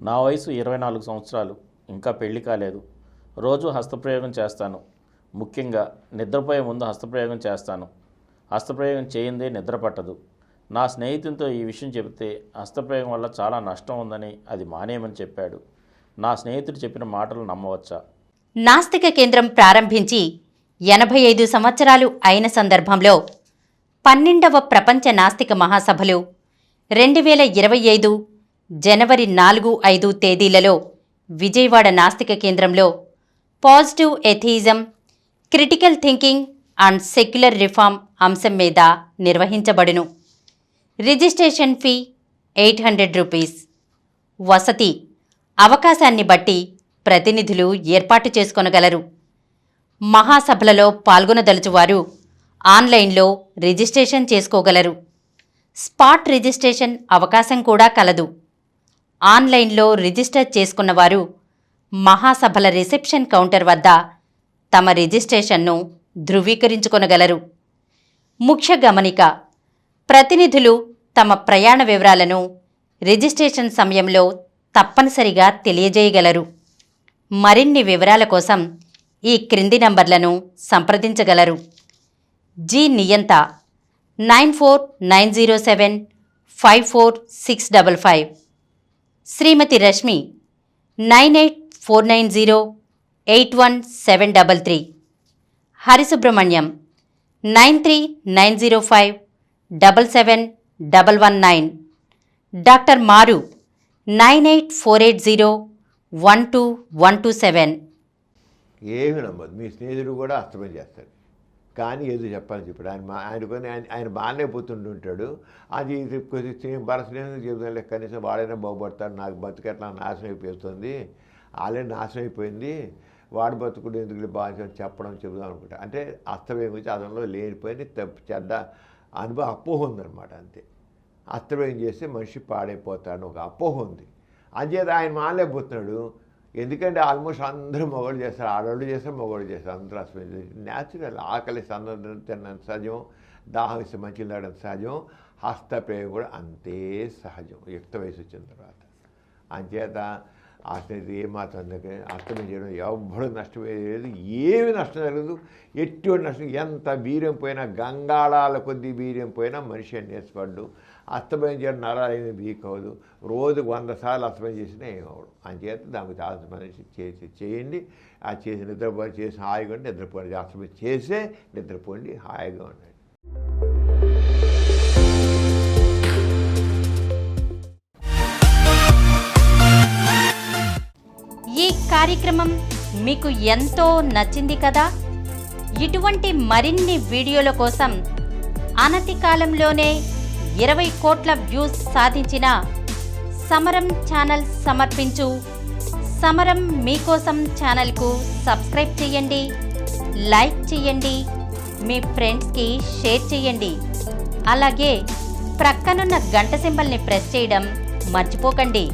నా వయసు 24 సంవత్సరాలు. ఇంకా పెళ్లి కాలేదు. రోజు హస్తప్రయోగం చేస్తాను. ముఖ్యంగా నిద్రపోయే ముందు హస్తప్రయోగం చేస్తాను. హస్తప్రయోగం చేయందే నిద్ర పట్టదు. నా స్నేహితునితో ఈ విషయం చెబితే హస్తప్రయోగం వల్ల చాలా నష్టం ఉందని అది మానేయమని చెప్పాడు. నా స్నేహితుడు చెప్పిన మాటలు నమ్మవచ్చా? నాస్తిక కేంద్రం ప్రారంభించి 85 సంవత్సరాలు అయిన సందర్భంలో 12వ ప్రపంచ నాస్తిక మహాసభలు 2025 జనవరి 4-5 తేదీలలో విజయవాడ నాస్తిక కేంద్రంలో positive atheism, critical thinking and secular reform అంశం మీద నిర్వహించబడును. Registration fee 800 rupees. వసతి అవకాశాన్ని బట్టి ప్రతినిధులు ఏర్పాటు చేసుకొనగలరు. మహాసభలలో పాల్గొనదలుచువారు ఆన్లైన్లో రిజిస్ట్రేషన్ చేసుకోగలరు. స్పాట్ రిజిస్ట్రేషన్ అవకాశం కూడా కలదు. ఆన్లైన్లో రిజిస్టర్ చేసుకున్నవారు మహాసభల రిసెప్షన్ కౌంటర్ వద్ద తమ రిజిస్ట్రేషన్ను ధృవీకరించుకొనగలరు. ముఖ్య గమనిక: ప్రతినిధులు తమ ప్రయాణ వివరాలను రిజిస్ట్రేషన్ సమయంలో తప్పనిసరిగా తెలియజేయగలరు. మరిన్ని వివరాల కోసం ఈ క్రింది నంబర్లను సంప్రదించగలరు. జి నియంత 9490754655, శ్రీమతి రశ్మి 9849081733, హరిసుబ్రహ్మణ్యం 9390577119, డాక్టర్ మారు 9848012127. ఏమి నమ్మదు. మీ స్నేహితుడు కూడా అస్తమయం చేస్తాడు, కానీ ఏదో చెప్పాలని చెప్పాడు. ఆయన బాగానే పోతుంటుంటాడు. అది కొద్దిగా స్నేహితులు చెబుతాను, కనీసం వాడైనా బాగుపడతాడు. నాకు బతుకు ఎట్లా నాశనం అయిపోతుంది, ఆల్రెడీ నాశనం అయిపోయింది, వాడు బతుకుడు ఎందుకు బాగా చెబుదాం అనుకుంటా. అంటే అస్తమయం గురించి అతనిలో లేనిపోయిన చెడ్డ అనుభవం, అపోహ ఉందన్నమాట. అంతే. అస్తమయం చేస్తే మనిషి పాడైపోతాడు ఒక అపోహ ఉంది. అంచేత ఆయన మానలేకపోతున్నాడు. ఎందుకంటే ఆల్మోస్ట్ అందరూ మగవాళ్ళు చేస్తారు, ఆడవాళ్ళు చేస్తారు, మగవాళ్ళు చేస్తారు, అందరూ అస్తమయం. న్యాచురల్. ఆకలి అందరం తిన్నంత సహజం, దాహం ఇస్తే మంచిగా తాగడం సహజం, హస్తప్రయోగం కూడా అంతే సహజం యుక్త వయసు వచ్చిన తర్వాత. అంచేత అసలు ఏమాత్రం అస్తమయం చేయడం ఎవ్వడు నష్టపోయేది, ఏమి నష్టం జరగదు, ఎటువంటి నష్టం. ఎంత వీర్యం పోయినా, గంగాళాల కొద్దీ వీర్యం పోయినా మనిషి నేర్చుకోడు. అస్తమయం చేయడం నరాలు వీక్ అవ్వదు. రోజుకు 100 సార్లు అస్తమయం చేసినా ఏమవ్వడు. అంచేత దానికి చాలా మనిషి చేయండి. ఆ చేసి నిద్రపోయి చేసి హాయిగా ఉండి నిద్రపోండి. అస్తమయం చేసే నిద్రపోండి, హాయిగా ఉండండి. ఈ కార్యక్రమం మీకు ఎంతో నచ్చింది కదా? ఇటువంటి మరిన్ని వీడియోల కోసం అనతి కాలంలోనే 20 కోట్ల వ్యూస్ సాధించిన సమరం ఛానల్ సమర్పించు సమరం మీకోసం ఛానల్కు సబ్స్క్రైబ్ చేయండి, లైక్ చేయండి, మీ ఫ్రెండ్స్కి షేర్ చేయండి. అలాగే ప్రక్కనున్న గంట సింబల్ని ప్రెస్ చేయడం మర్చిపోకండి.